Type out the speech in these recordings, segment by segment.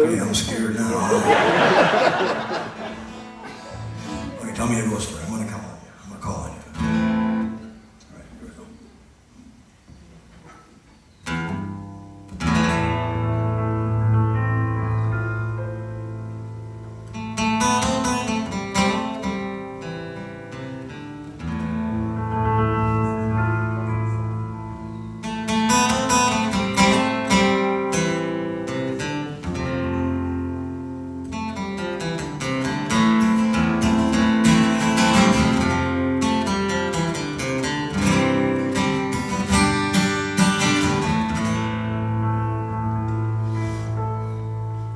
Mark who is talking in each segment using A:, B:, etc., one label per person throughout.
A: Okay, I'm scared now. Okay, tell me a ghost story. I'm gonna call on you. I'm gonna call on you. All right, here we go.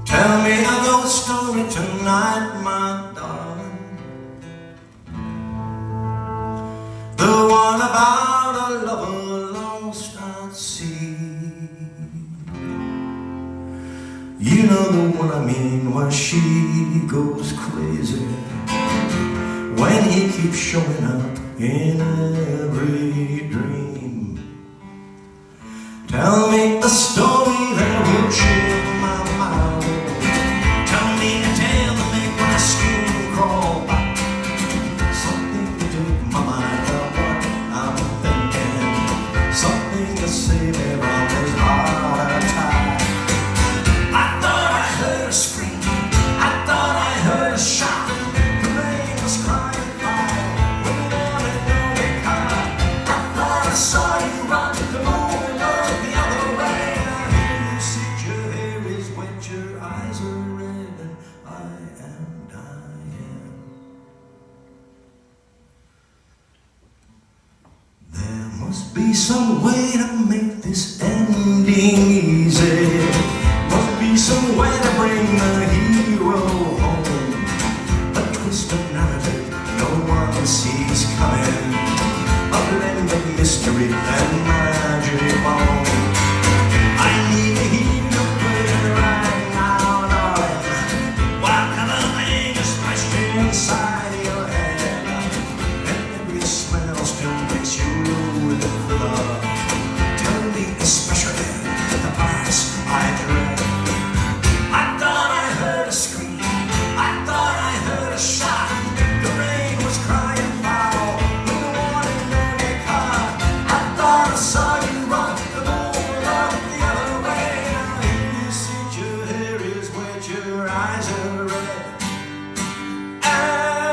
A: Tell me a ghost story tonight, my darling. The one about a lover lost at sea. You know the one I mean, where she goes crazy when he keeps showing up in every dream. Tell me a story that will chill my mind. Tell me a tale to make my skin crawl back. Something to take my mind off what I'm thinking. Something to save me from this heart attack. I thought I heard a scream. I thought I heard a shout. The rain was crying fire. We wanted no car. I thought I saw you run to the moon. The other way, I hear you sit, your hair is wet, your eyes are red, and I am dying. There must be some way to make this ending easy. Must be some way to bring the hero home. A twist of narrative no one sees coming. A blend of mystery and magic bone. I need to hear you play right now, darling. While everything is smashed inside your head, and every smell still makes you with the love. Tell me especially the parts I dread. I thought I heard a scream. I thought I heard a shot. The rain was crying foul. We wanted no car. I thought I saw you run the moon up the other way. Now here you sit, your hair is wet, your eyes are red, and I am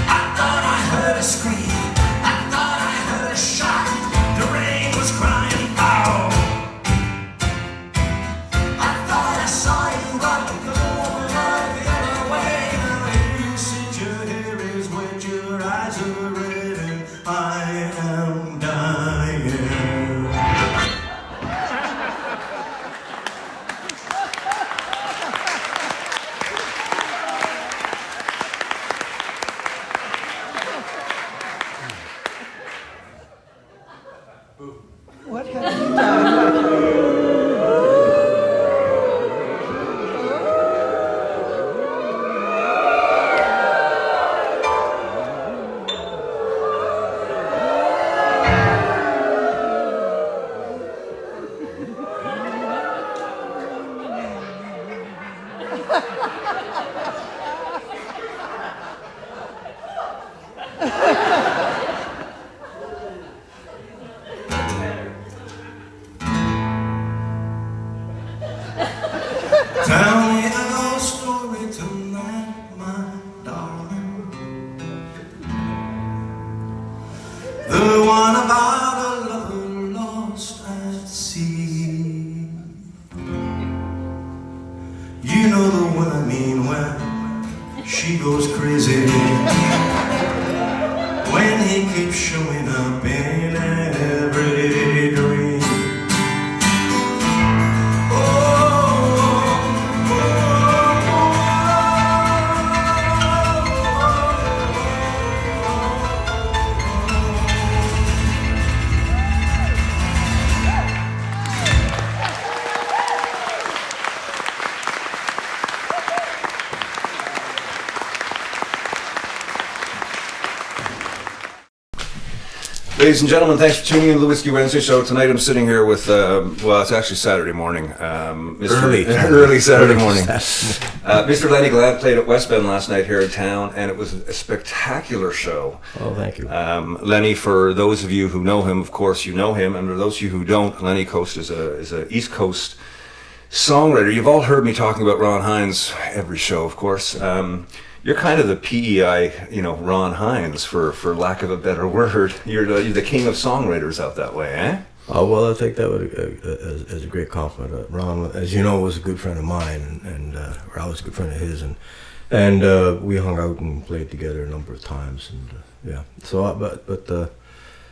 A: I thought I heard a scream. I thought I heard a shot. The rain was crying out. I thought I saw you run the moon right the other way. Now here you sit, your hair is wet, your eyes are red, and I am dying.
B: What have you done?
A: Tell me a ghost story tonight, my darling. The one about a lover lost at sea. You know the one I mean, when she goes crazy when he keeps showing up in every dream.
C: Ladies and gentlemen, thanks for tuning in to the Whiskey Wednesday show. Tonight I'm sitting here with, well, it's actually Saturday morning. Early Saturday morning. Mr. Lennie Gallant played at West Bend last night here in town, and it was a spectacular show.
D: Oh, thank you.
C: Lennie, for those of you who know him, of course you know him, and for those of you who don't, Lennie Coast is a East Coast songwriter. You've all heard me talking about Ron Hynes every show, of course. You're kind of the PEI, Ron Hynes, for lack of a better word. You're the king of songwriters out that way, eh?
D: Oh, well, I take that as a great compliment. Ron, as you know, was a good friend of mine, and I was a good friend of his, and we hung out and played together a number of times, and yeah. So,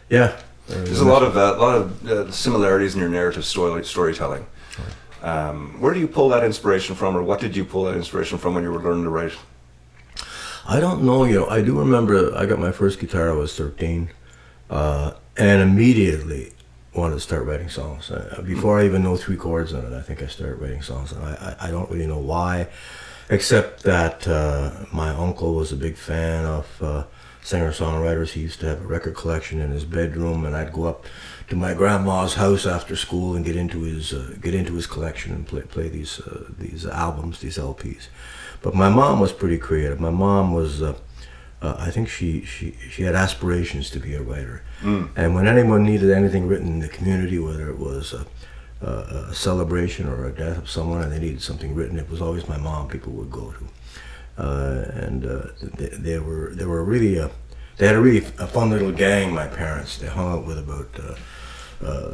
D: yeah.
C: There's a lot of similarities in your narrative storytelling. Where do you pull that inspiration from, or what did you pull that inspiration from when you were learning to write?
D: I don't know, I do remember I got my first guitar, I was 13, and immediately wanted to start writing songs. Before I even know 3 chords on it, I think I started writing songs, and I don't really know why, except that my uncle was a big fan of singer-songwriters. He used to have a record collection in his bedroom, and I'd go up to my grandma's house after school and get into his collection and play these albums, these LPs. But my mom was pretty creative. My mom was, I think she had aspirations to be a writer. And when anyone needed anything written in the community, whether it was a celebration or a death of someone and they needed something written, it was always my mom people would go to. They had a really fun little gang, my parents. They hung out with about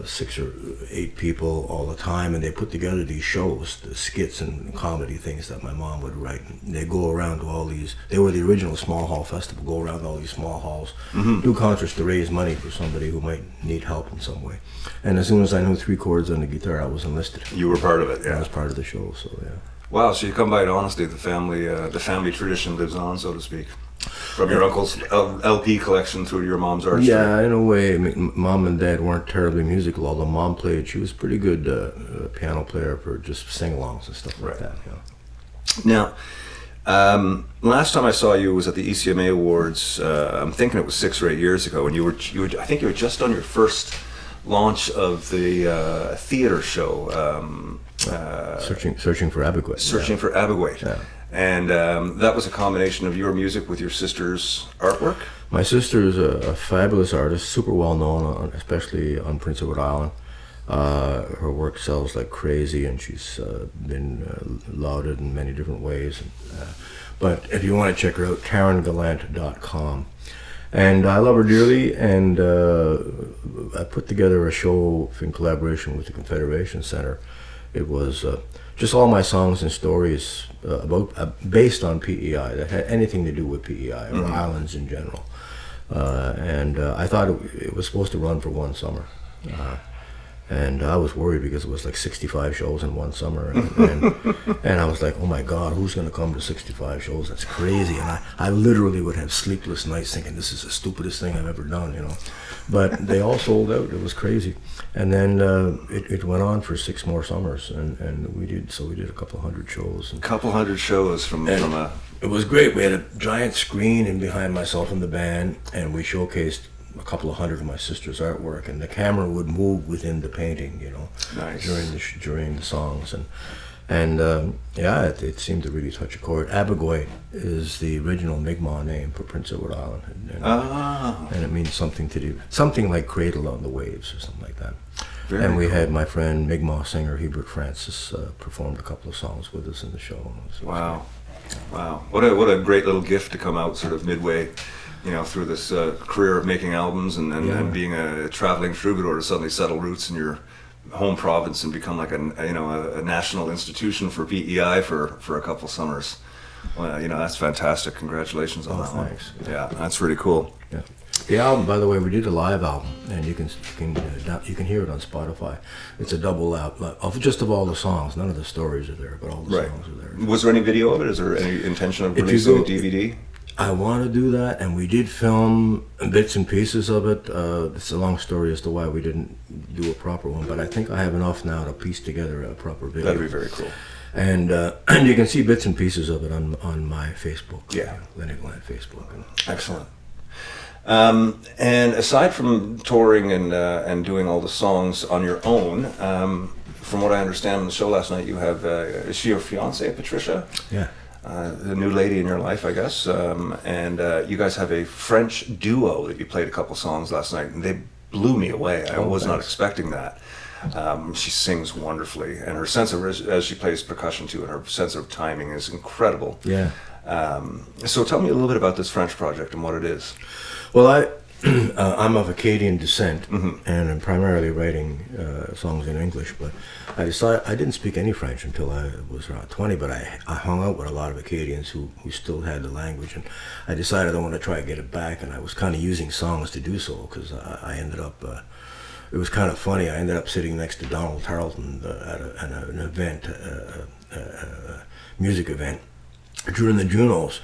D: 6 or 8 people all the time, and they put together these shows, the skits and comedy things that my mom would write. And they go around to all these, they were the original small hall festival, go around to all these small halls, do concerts to raise money for somebody who might need help in some way. And as soon as I knew 3 chords on the guitar, I was enlisted.
C: You were part of it, yeah.
D: I was part of the show, so yeah.
C: Wow, so you come by it honestly, the family tradition lives on, so to speak. From your uncle's LP collection through your mom's art.
D: Yeah, in a way. I mean, Mom and Dad weren't terribly musical, although Mom played. She was a pretty good piano player for just sing-alongs and stuff like that.
C: Now, last time I saw you was at the ECMA Awards. I'm thinking it was 6 or 8 years ago, and I think you were just on your first launch of the theater show.
D: Searching for Abigail.
C: Searching for Abigail.
D: Yeah.
C: And that was a combination of your music with your sister's artwork?
D: My sister is a fabulous artist, super well known, especially on Prince Edward Island. Her work sells like crazy, and she's been lauded in many different ways. But if you want to check her out, KarenGallant.com. And I love her dearly, and I put together a show in collaboration with the Confederation Center. It was just all my songs and stories based on PEI that had anything to do with PEI or islands in general. And I thought it was supposed to run for 1 summer. And I was worried because it was like 65 shows in 1 summer. And I was like, oh my God, who's going to come to 65 shows? That's crazy. And I literally would have sleepless nights thinking this is the stupidest thing I've ever done, But they all sold out. It was crazy. And then it went on for 6 more summers. And we did a couple hundred shows.
C: A couple hundred shows from a...
D: It was great. We had a giant screen in behind myself and the band, and we showcased a couple of hundred of my sister's artwork, and the camera would move within the painting,
C: Nice.
D: during the songs, and it seemed to really touch a chord. Abigail is the original Mi'kmaq name for Prince Edward Island, and it means something like cradle on the waves or something like that. And we had my friend Mi'kmaq singer Hebert Francis performed a couple of songs with us in the show.
C: Wow. What a great little gift to come out sort of midway, through this career of making albums and being a traveling troubadour to suddenly settle roots in your home province and become like a national institution for PEI for a couple summers. Well, that's fantastic. Congratulations on that
D: thanks.
C: one. Yeah, that's really cool.
D: Yeah. The album, by the way, we did a live album, and you can hear it on Spotify. It's a double album of all the songs. None of the stories are there, but all the songs are there.
C: Was there any video of it? Is there any intention of releasing a DVD?
D: I want to do that, and we did film bits and pieces of it. It's a long story as to why we didn't do a proper one, but I think I have enough now to piece together a proper video.
C: That'd be very cool.
D: And you can see bits and pieces of it on my Facebook.
C: Yeah.
D: Lennie Gallant Facebook.
C: Excellent. And aside from touring and doing all the songs on your own, from what I understand on the show last night, you have is she your fiance, Patricia?
D: Yeah.
C: The new lady in your life, I guess. And you guys have a French duo that you played a couple songs last night, and they blew me away. I was not expecting that. She sings wonderfly, and her sense of, as she plays percussion too, and her sense of timing is incredible.
D: Yeah.
C: So tell me a little bit about this French project and what it is.
D: Well, I'm of Acadian descent, and I'm primarily writing songs in English, but I decided I didn't speak any French until I was around 20, but I hung out with a lot of Acadians who still had the language, and I decided I want to try to get it back, and I was kind of using songs to do so, because I ended up, it was kind of funny, I ended up sitting next to Donald Tarleton at an event, a music event, during the Junos.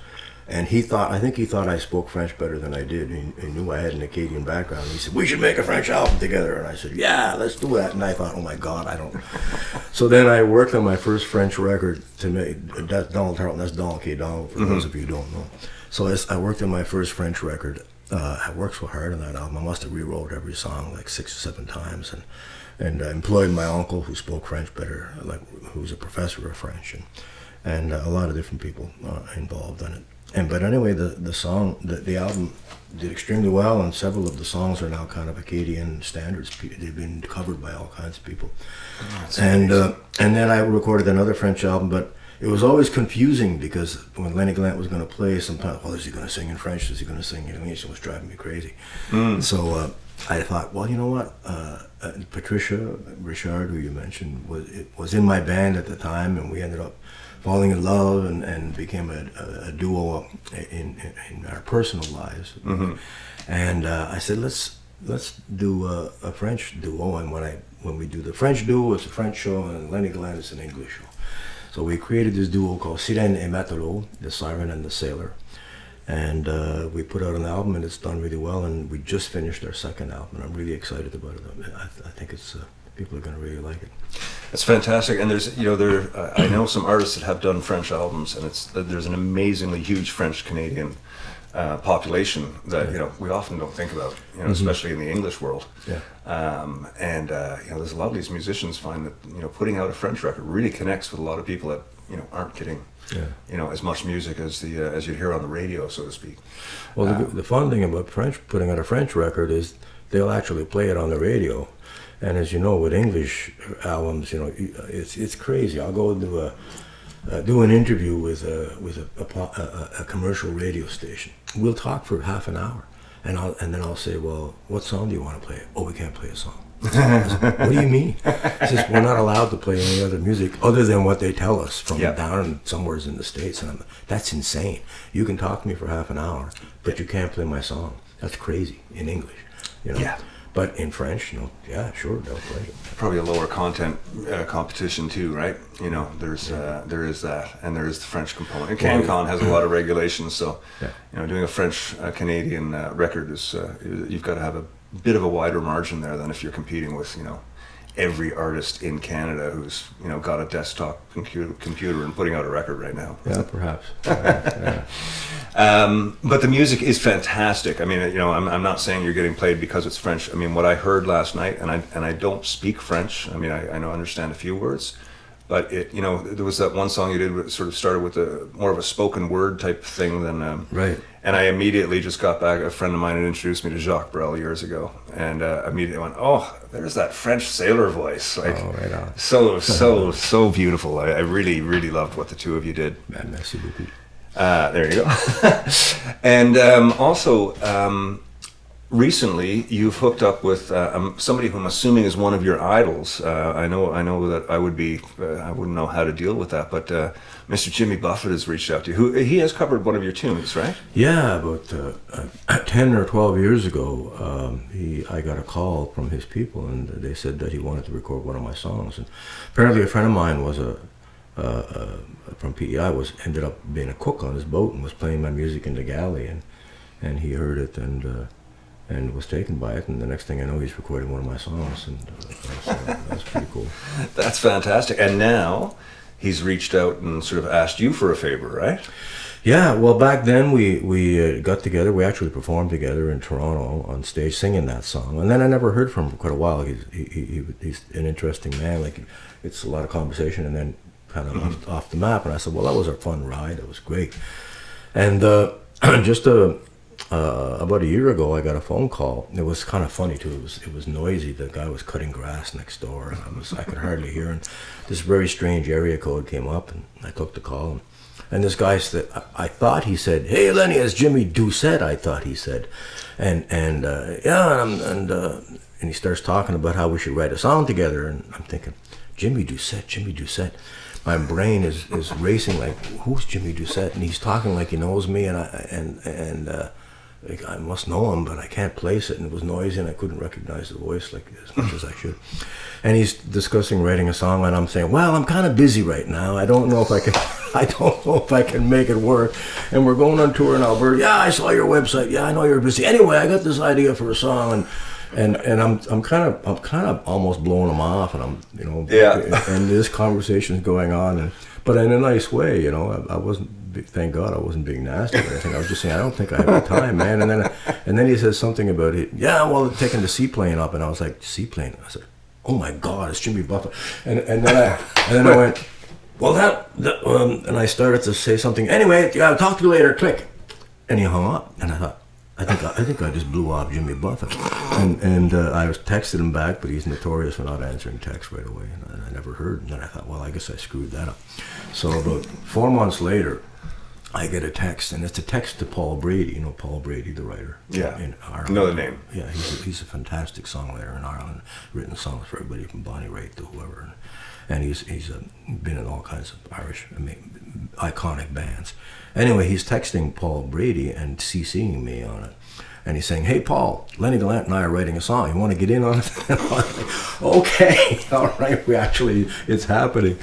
D: And I think he thought I spoke French better than I did. He knew I had an Acadian background. He said, we should make a French album together. And I said, yeah, let's do that. And I thought, oh my God, I don't. So then I worked on my first French record to make, that's Donald Tarleton, that's Donald K. Donald, for those of you who don't know. So I worked on my first French record. I worked so hard on that album. I must have rewrote every song like 6 or 7 times. And I employed my uncle who spoke French better, like who was a professor of French. And a lot of different people involved in it. But anyway, the album did extremely well, and several of the songs are now kind of Acadian standards. They've been covered by all kinds of people. Oh, and then I recorded another French album, but it was always confusing because when Lennie Gallant was going to play, sometimes, well, is he going to sing in French? Is he going to sing in English? It was driving me crazy. So I thought, well, you know what? Patricia Richard, who you mentioned, was in my band at the time, and we ended up falling in love and became a duo in our personal lives. And I said, let's do a French duo. And when we do the French duo, it's a French show, and Lennie Gallant is an English show. So we created this duo called Sirène et Matelot, the siren and the sailor. And we put out an album, and it's done really well. And we just finished our second album, and I'm really excited about it. I think it's people are going to really like it.
C: It's fantastic, and there's I know some artists that have done French albums, and there's an amazingly huge French Canadian population that we often don't think about, especially in the English world.
D: Yeah.
C: There's a lot of these musicians find that putting out a French record really connects with a lot of people that aren't getting as much music as you'd hear on the radio, so to speak.
D: Well, the fun thing about putting out a French record is they'll actually play it on the radio. And as you know, with English albums, it's crazy. I'll go do an interview with a commercial radio station. We'll talk for half an hour, and then I'll say, well, what song do you want to play? Oh, we can't play a song. What do you mean? It's just we're not allowed to play any other music other than what they tell us from down somewhere in the States. And that's insane. You can talk to me for half an hour, but you can't play my song. That's crazy in English. Yeah. But in French, yeah, sure, they'll play it.
C: Probably a lower content competition too, right? There is that, and there is the French component. And CanCon has a lot of regulations, so doing a French Canadian record is you've got to have a bit of a wider margin there than if you're competing with every artist in Canada who's got a desktop computer and putting out a record right now.
D: Yeah, perhaps.
C: But the music is fantastic. I mean, I'm not saying you're getting played because it's French. I mean, what I heard last night, and I don't speak French. I mean, I understand a few words, but there was that one song you did that sort of started with more of a spoken word type thing than
D: right.
C: And I immediately just got back. A friend of mine had introduced me to Jacques Brel years ago, and immediately went, "Oh, there's that French sailor voice!" Like,
D: right on.
C: So beautiful. I really, really loved what the two of you did.
D: Merci beaucoup.
C: There you go. And also, recently you've hooked up with somebody whom I'm assuming is one of your idols. I know that I wouldn't know how to deal with that, but Mr. Jimmy Buffett has reached out to you. He has covered one of your tunes, right?
D: Yeah, about 10 or 12 years ago, I got a call from his people, and they said that he wanted to record one of my songs. And apparently a friend of mine was from PEI ended up being a cook on his boat and was playing my music in the galley, and he heard it and was taken by it, and the next thing I know, he's recording one of my songs, and that's pretty cool.
C: That's fantastic. And now he's reached out and sort of asked you for a favor, right?
D: Yeah, well, back then we got together. We actually performed together in Toronto on stage singing that song. And then I never heard from him for quite a while. He's an interesting man. Like, it's a lot of conversation and then kind of off the map. And I said, well, that was a fun ride. It was great. And just about a year ago, I got a phone call. It was kind of funny too. It was noisy. The guy was cutting grass next door, and I could hardly hear. And this very strange area code came up, and I took the call. And this guy said, I thought he said, "Hey Lennie, it's Jimmy Doucette." I thought he said, and he starts talking about how we should write a song together. And I'm thinking, Jimmy Doucette. My brain is racing like, who's Jimmy Doucette? And he's talking like he knows me, and like, I must know him, but I can't place it. And it was noisy, and I couldn't recognize the voice like as much as I should. And he's discussing writing a song, and I'm saying, well, I'm kind of busy right now. I don't know if I can make it work. And we're going on tour in Alberta. Yeah, I saw your website. Yeah, I know you're busy. Anyway, I got this idea for a song, and I'm kind of almost blowing him off, and I'm and this conversation's going on, but in a nice way, I wasn't. Thank God I wasn't being nasty or anything. I was just saying, I don't think I have the time, man. And then he says something about it. Yeah, well, taking the seaplane up, and I was like, seaplane. I said, oh my God, it's Jimmy Buffett. And then I went, well, and I started to say something. Anyway, yeah, I'll talk to you later. Click, and he hung up. And I thought, I think I just blew off Jimmy Buffett. And I was texted him back, but he's notorious for not answering texts right away. And I never heard. And then I thought, well, I guess I screwed that up. So about 4 months later, I get a text, and it's a text to Paul Brady. Paul Brady, the writer.
C: Yeah,
D: in Ireland.
C: Know the name.
D: Yeah, he's a fantastic songwriter in Ireland. Written songs for everybody from Bonnie Raitt to whoever, and he's been in all kinds of Irish iconic bands. Anyway, he's texting Paul Brady and CCing me on it, and he's saying, "Hey Paul, Lennie Gallant and I are writing a song. You want to get in on it?" And I'm like, okay, all right, it's happening,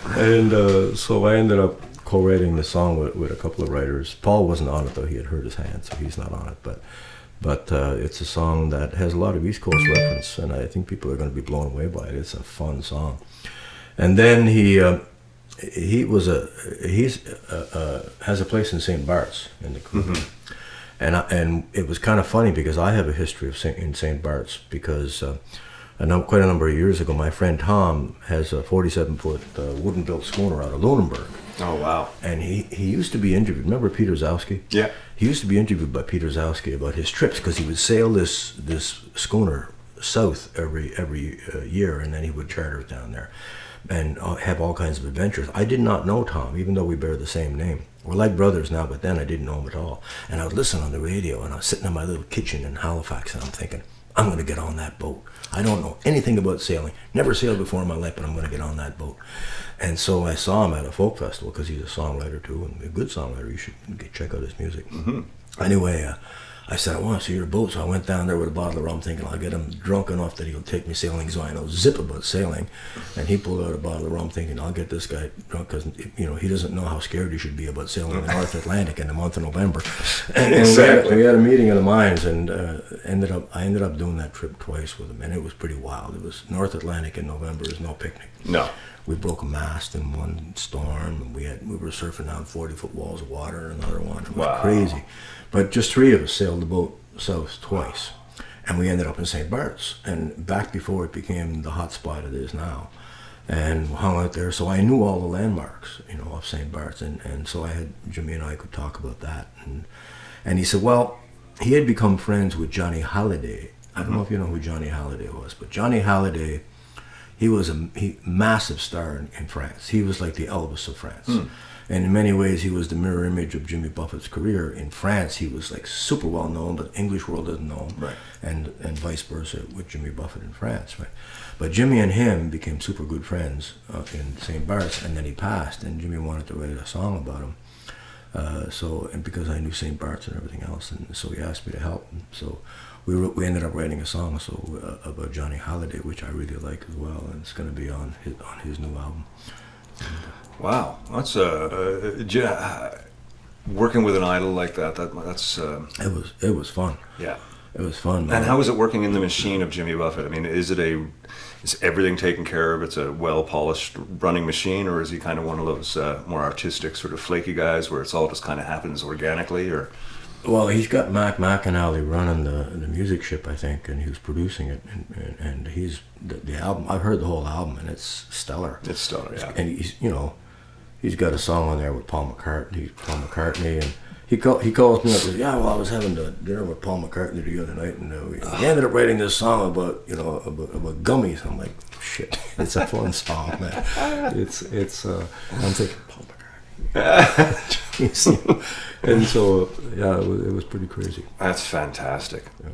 D: and so I ended up co-writing the song with a couple of writers. Paul wasn't on it though; he had hurt his hand, so he's not on it. But it's a song that has a lot of East Coast reference, and I think people are going to be blown away by it. It's a fun song. And then he has a place in St. Bart's in the Caribbean, and it was kind of funny because I have a history in St. Bart's because. Quite a number of years ago, my friend Tom has a 47-foot wooden-built schooner out of Lunenburg.
C: Oh, wow.
D: And he used to be interviewed. Remember Peter Zowski?
C: Yeah.
D: He used to be interviewed by Peter Zowski about his trips because he would sail this schooner south every year, and then he would charter it down there and have all kinds of adventures. I did not know Tom, even though we bear the same name. We're like brothers now, but then I didn't know him at all. And I would listen on the radio, and I was sitting in my little kitchen in Halifax, and I'm thinking, I'm going to get on that boat. I don't know anything about sailing. Never sailed before in my life, but I'm going to get on that boat. And so I saw him at a folk festival because he's a songwriter too, and a good songwriter. You should check out his music. Anyway, I said, I want to see your boat. So I went down there with a bottle of rum thinking I'll get him drunk enough that he'll take me sailing so I know zip about sailing. And he pulled out a bottle of rum thinking I'll get this guy drunk because he doesn't know how scared he should be about sailing the North Atlantic in the month of November. And we had a meeting in the mines, and I ended up doing that trip twice with him, and it was pretty wild. It was North Atlantic in November is no picnic.
C: No.
D: We broke a mast in one storm, and we were surfing down 40-foot walls of water in another one. It was crazy. But just 3 of us sailed the boat south twice, and we ended up in St. Bart's, and back before it became the hot spot it is now, and hung out there. So I knew all the landmarks, of St. Bart's, and so Jimmy and I could talk about that, and he said, well, he had become friends with Johnny Hallyday. I don't know if you know who Johnny Hallyday was, but Johnny Hallyday, he was a massive star in France. He was like the Elvis of France. And in many ways, he was the mirror image of Jimmy Buffett's career. In France, he was like super well known, but the English world doesn't know him.
C: Right.
D: And vice versa with Jimmy Buffett in France, right? But Jimmy and him became super good friends in St. Bart's, and then he passed, and Jimmy wanted to write a song about him. And because I knew St. Bart's and everything else, and so he asked me to help. And so we ended up writing a song about Johnny Hallyday, which I really like as well, and it's going to be on his new album.
C: Wow, that's working with an idol like that. That's
D: it was fun.
C: Yeah.
D: It was fun, man.
C: And how is it working in the machine of Jimmy Buffett? I mean, is everything taken care of? It's a well-polished running machine, or is he kind of one of those more artistic, sort of flaky guys where it's all just kind of happens organically? Or
D: Well, he's got Mac McAnally running the music ship, I think, and he was producing it, and he's the album. I've heard the whole album, and it's stellar.
C: it's stellar, yeah.
D: And he's got a song on there with Paul McCartney, and he calls me up and says, yeah, well, I was having dinner with Paul McCartney the other night, and he ended up writing this song about gummies. I'm like, shit, it's a fun song, man. I'm thinking Paul McCartney. Jeez, and so yeah, it was pretty crazy.
C: That's fantastic.
D: Yeah.